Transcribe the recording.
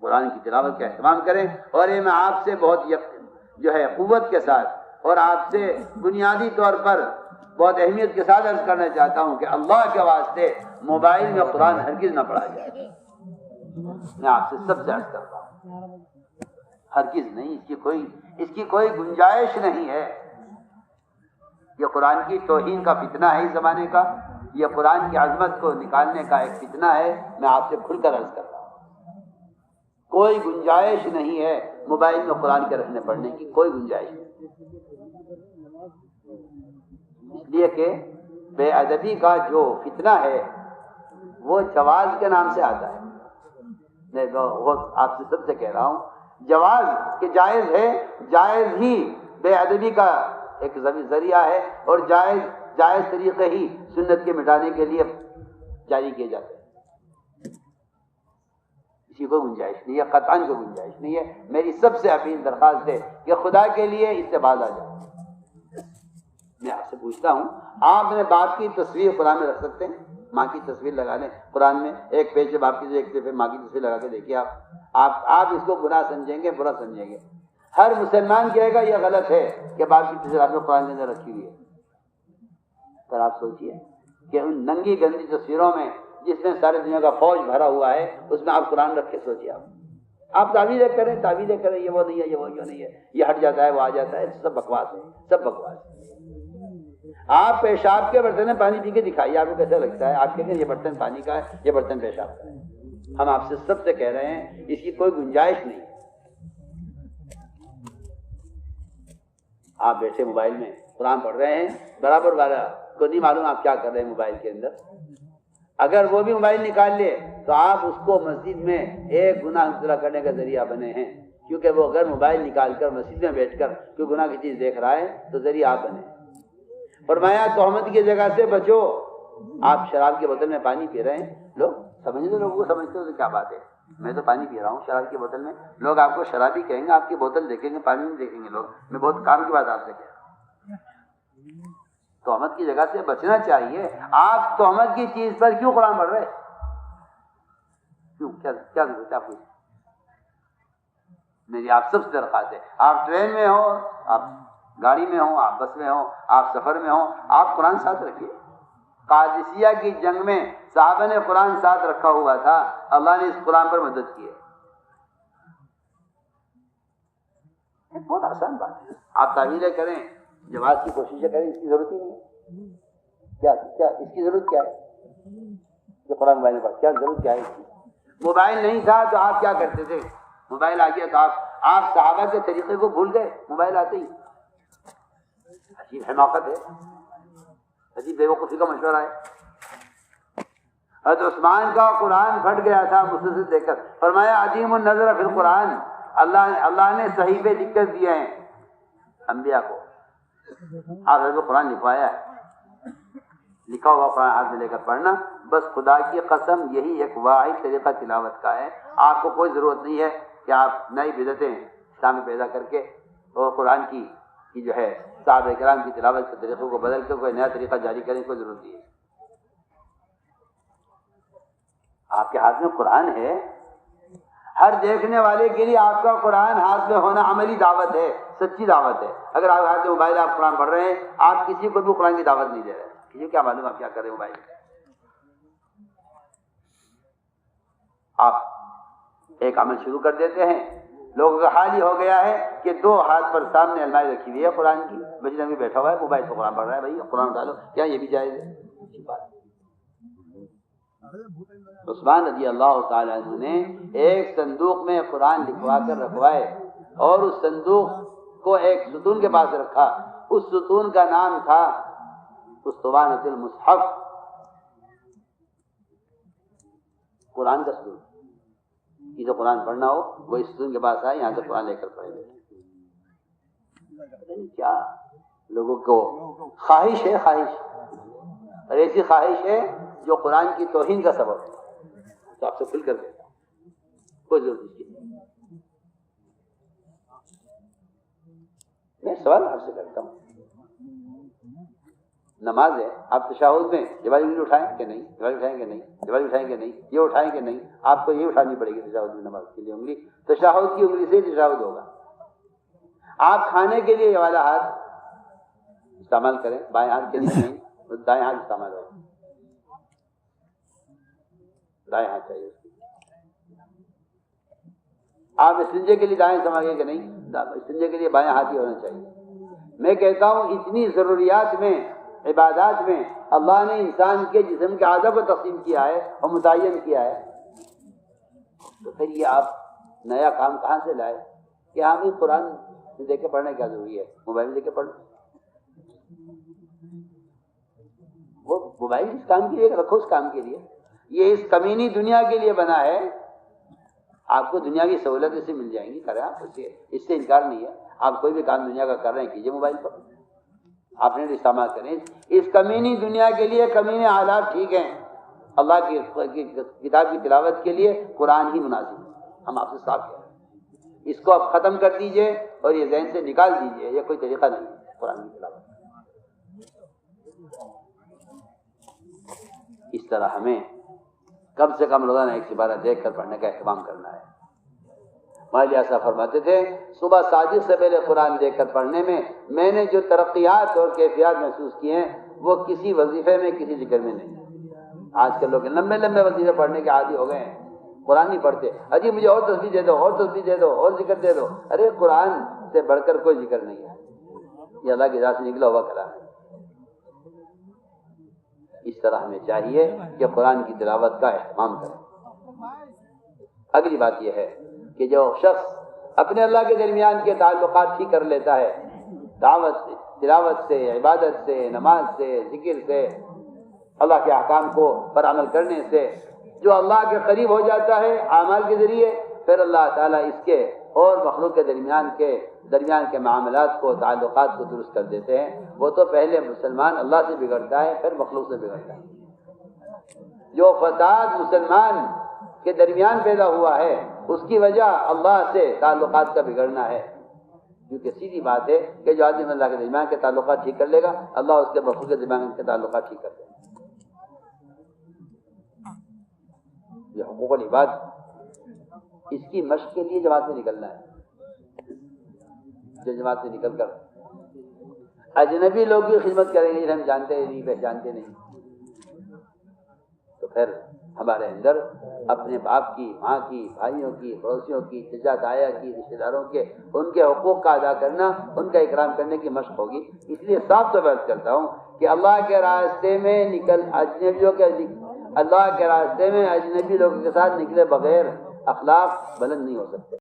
قرآن کی تلاوت کا اہتمام کریں. اور یہ میں آپ سے بہت جو ہے قوت کے ساتھ اور آپ سے بنیادی طور پر بہت اہمیت کے ساتھ عرض کرنا چاہتا ہوں کہ اللہ کے واسطے موبائل میں قرآن ہرگز نہ پڑھا جائے. میں آپ سے سب سے عرض کرتا ہوں ہرگز نہیں، اس کی کوئی گنجائش نہیں ہے. یہ قرآن کی توہین کا فتنہ ہے اس زمانے کا، یہ قرآن کی عظمت کو نکالنے کا ایک فتنہ ہے. میں آپ سے کھل کر عرض کر رہا ہوں کوئی گنجائش نہیں ہے موبائل میں قرآن کے رکھنے پڑھنے کی، کوئی گنجائش نہیں. اس لیے کہ بے ادبی کا جو فتنہ ہے وہ جواز کے نام سے آتا ہے. میں وہ آپ سے سب سے کہہ رہا ہوں جواز کہ جائز ہے، جائز ہی بے ادبی کا ایک ذریعہ ہے، اور جائز طریقے ہی سنت کے مٹانے کے لیے جاری کیے جاتے ہیں. اسی کو گنجائش نہیں ہے، قطعاً کو گنجائش نہیں ہے. میری سب سے اپیل درخواست ہے کہ خدا کے لیے اس سے باز آ جائے. میں آپ سے پوچھتا ہوں آپ اپنے باپ کی تصویر قرآن میں رکھ سکتے ہیں؟ ماں کی تصویر لگا لیں قرآن میں، ایک پیج پہ باپ کی، ایک پیج پہ ماں کی تصویر لگا کے دیکھیے. آپ اس کو گناہ سمجھیں گے، برا سمجھیں گے. ہر مسلمان کہے گا یہ غلط ہے کہ باپ کی تصویر آپ نے قرآن کے اندر رکھی ہوئی ہے. پر آپ سوچئے کہ ان ننگی گندی تصویروں میں جس میں ساری دنیا کا فوج بھرا ہوا ہے اس میں آپ قرآن رکھ کے سوچیے. آپ تعویلیں کریں یہ وہ نہیں ہے، یہ وہ کیوں نہیں ہے، یہ ہٹ جاتا ہے، وہ آ جاتا ہے، سب بکواس ہے، سب بکواس ہے. آپ پیشاب کے برتن میں پانی پی کے دکھائیے آپ کو کیسا لگتا ہے. آپ کہتے ہیں یہ برتن پانی کا ہے، یہ برتن پیشاب کا ہے. ہم آپ سے سب سے کہہ رہے ہیں اس کی کوئی گنجائش نہیں. آپ بیٹھے موبائل میں قرآن پڑھ رہے ہیں، برابر والا کو نہیں معلوم آپ کیا کر رہے ہیں موبائل کے اندر. اگر وہ بھی موبائل نکال لے تو آپ اس کو مسجد میں ایک گناہ مبتلا کرنے کا ذریعہ بنے ہیں، کیونکہ وہ اگر موبائل نکال کر مسجد میں بیٹھ کر کوئی گناہ کی چیز دیکھ رہا ہے تو ذریعہ آپ بنے. فرمایا تہمت کی جگہ سے بچو. آپ شراب کی بوتل میں پانی پی رہے ہیں، لوگ سمجھتے، لوگوں کو سمجھتے ہو تو کیا بات ہے، میں تو پانی پی رہا ہوں شراب کی بوتل میں. لوگ آپ کو شرابی کہیں گے، آپ کی بوتل دیکھیں گے، پانی نہیں دیکھیں گے لوگ. میں بہت کام کی بات آپ سے کہہ رہا ہوں. تہمت کی جگہ سے بچنا چاہیے. آپ تہمت کی چیز پر کیوں قرآن پڑھ رہے؟ کیوں؟ کیا ضرورت ہے آپ کو؟ میری آپ سب سے درخواست ہے، آپ ٹرین میں ہو، آپ گاڑی میں ہوں، آپ بس میں ہوں، آپ سفر میں ہوں، آپ قرآن ساتھ رکھیے. قادسیہ کی جنگ میں صحابہ نے قرآن ساتھ رکھا ہوا تھا، اللہ نے اس قرآن پر مدد کی ہے. بہت آسان بات ہے. آپ تعویلیں کریں، جواز کی کوششیں کریں، اس کی ضرورت ہی نہیں ہے. کیا اس کی ضرورت کیا ہے جو قرآن موبائل پر؟ کیا ضرورت کیا ہے اس کی؟ موبائل نہیں تھا تو آپ کیا کرتے تھے؟ موبائل آ گیا تو آپ صحابہ کے طریقے کو بھول گئے موبائل آتے ہی. عجیب حماقت ہے، عجیب بیوقوفی کا مشورہ ہے. حضرت عثمان کا قرآن پھٹ گیا تھا مسلسل دیکھ کر. فرمایا عظیم النظر فی القرآن، اللہ نے صحیفے لکھ کر دیے ہیں انبیاء کو. آپ حضرت قرآن لکھوایا ہے، لکھا ہوا قرآن ہاتھ میں لے کر پڑھنا. بس خدا کی قسم یہی ایک واحد طریقہ تلاوت کا ہے. آپ کو کوئی ضرورت نہیں ہے کہ آپ نئی بدعتیں اسلام میں پیدا کر کے اور قرآن کی جو ہے صحابہ کرام کی تلاوت کے طریقوں کو بدل کر کوئی نیا طریقہ جاری کرنے کی کوئی ضرورت نہیں ہے. آپ کے ہاتھ میں قرآن ہے. ہر دیکھنے والے کے لیے آپ کا قرآن ہاتھ میں ہونا عملی دعوت ہے، سچی دعوت ہے. اگر آپ ہاتھ میں موبائل آپ قرآن پڑھ رہے ہیں، آپ کسی کو بھی قرآن کی دعوت نہیں دے رہے. کسی کیا معلوم آپ کیا کر رہے ہیں موبائل میں. آپ ایک عمل شروع کر دیتے ہیں، لوگوں کا حال ہی ہو گیا ہے کہ دو ہاتھ پر سامنے الماری رکھی ہوئی ہے قرآن کی، مسجد میں بیٹھا ہوا ہے موبائل پر قرآن پڑھ رہا ہے. بھائی قرآن ڈالو، کیا یہ بھی جائز ہے؟ عثمان رضی اللہ تعالی عنہ نے ایک صندوق میں قرآن لکھوا کر رکھوائے اور اس صندوق کو ایک ستون کے پاس رکھا. اس ستون کا نام تھا اسطوانۃ المصحف، قرآن کا ستون. کسی قرآن پڑھنا ہو وہ اس ستون کے پاس آئے، یہاں سے قرآن لے کر پڑھیں گے. کیا لوگوں کو خواہش ہے، اور ایسی خواہش ہے جو قرآن کی توہین کا سبب ہے. تو آپ سے کھل کر دیتا ہوں، کوئی ضرورت نہیں. میں سوال آپ سے کرتا ہوں، نماز ہے، آپ تشہد میں یہ والی انگلی اٹھائیں کہ نہیں، یہ والی اٹھائیں کہ نہیں، یہ والی اٹھائیں کہ نہیں، یہ اٹھائیں کہ نہیں، آپ کو یہ اٹھانی پڑے گی تشہد میں نماز کے لیے انگلی، تشہد کی انگلی سے تشہد ہوگا۔ آپ کھانے کے لیے یہ والا ہاتھ استعمال کریں، بائیں ہاتھ کے لیے نہیں، دائیں ہاتھ استعمال ہوگا، دائیں ہاتھ چاہیے اس کو۔ آپ استنجے کے لیے دائیں استعمال کریں کہ نہیں، استنجے کے لیے بائیں ہاتھ ہی ہونا چاہیے۔ میں کہتا ہوں اتنی ضروریات میں، عبادات میں اللہ نے انسان کے جسم کے اعضاء کو تقسیم کیا ہے اور متعین کیا ہے، تو پھر یہ آپ نیا کام کہاں سے لائے کہ ہم بھی قرآن دیکھ کے پڑھنے کیا ضروری ہے، موبائل دیکھ کے پڑھ لو۔ وہ موبائل اس کام کے لیے رکھو، اس کام کے لیے، یہ اس کمینی دنیا کے لیے بنا ہے۔ آپ کو دنیا کی سہولت سے مل جائیں گی، کریں آپ، اس سے انکار نہیں ہے، آپ کوئی بھی کام دنیا کا کر رہے ہیں کیجئے موبائل پر، آپ نے استعمال کریں۔ اس کمینی دنیا کے لیے کمینے آلات ٹھیک ہیں، اللہ کی کتاب کی تلاوت کے لیے قرآن ہی مناسب ہے، ہم آپ سے صاف کہہ رہے ہیں۔ اس کو آپ ختم کر دیجئے اور یہ ذہن سے نکال دیجئے، یہ کوئی طریقہ نہیں ہے قرآن کی تلاوت۔ اس طرح ہمیں کم سے کم روزانہ ایک سپارہ دیکھ کر پڑھنے کا اہتمام کرنا ہے۔ مولوی صاحب فرماتے تھے صبح ساجد سے پہلے قرآن دیکھ کر پڑھنے میں نے جو ترقیات اور کیفیات محسوس کیے ہیں وہ کسی وظیفے میں، کسی ذکر میں نہیں۔ آج کل لوگ لمبے لمبے وظیفے پڑھنے کے عادی ہو گئے ہیں، قرآن نہیں پڑھتے، اجی مجھے اور تسبیح دے دو، اور تسبیح دے دو، اور ذکر دے دو۔ ارے قرآن سے بڑھ کر کوئی ذکر نہیں ہے، یہ اللہ کی ذات سے نکلا ہوا کلام ہے۔ اس طرح ہمیں چاہیے کہ قرآن کی تلاوت کا اہتمام کریں۔ اگلی بات یہ ہے کہ جو شخص اپنے اللہ کے درمیان کے تعلقات ٹھیک کر لیتا ہے، دعوت سے، تلاوت سے، عبادت سے، نماز سے، ذکر سے، اللہ کے احکام کو پر عمل کرنے سے، جو اللہ کے قریب ہو جاتا ہے اعمال کے ذریعے، پھر اللہ تعالیٰ اس کے اور مخلوق کے درمیان کے معاملات کو، تعلقات کو درست کر دیتے ہیں۔ وہ تو پہلے مسلمان اللہ سے بگڑتا ہے، پھر مخلوق سے بگڑتا ہے۔ جو فساد مسلمان کے درمیان پیدا ہوا ہے اس کی وجہ اللہ سے تعلقات کا بگڑنا ہے، کیونکہ سیدھی بات ہے کہ جو آدمی اللہ کے درمیان کے تعلقات ٹھیک کر لے گا، اللہ اس کے مخلوق کے درمیان کے تعلقات ٹھیک کر دے گا۔ یہ حقوق العباد، اس کی مشق کے لیے جماعت میں نکلنا ہے۔ جو جماعت سے نکل کر اجنبی لوگ کی خدمت کریں گے، ہم جانتے نہیں، پہچانتے نہیں، تو پھر ہمارے اندر اپنے باپ کی، ماں کی، بھائیوں کی، پڑوسیوں کی، چچا تایا کی، رشتے داروں کے، ان کے حقوق کا ادا کرنا، ان کا اکرام کرنے کی مشق ہوگی۔ اس لیے صاف طور پر عرض کرتا ہوں کہ اللہ کے راستے میں اجنبی لوگوں کے ساتھ نکلے بغیر اخلاق بلند نہیں ہو سکتے۔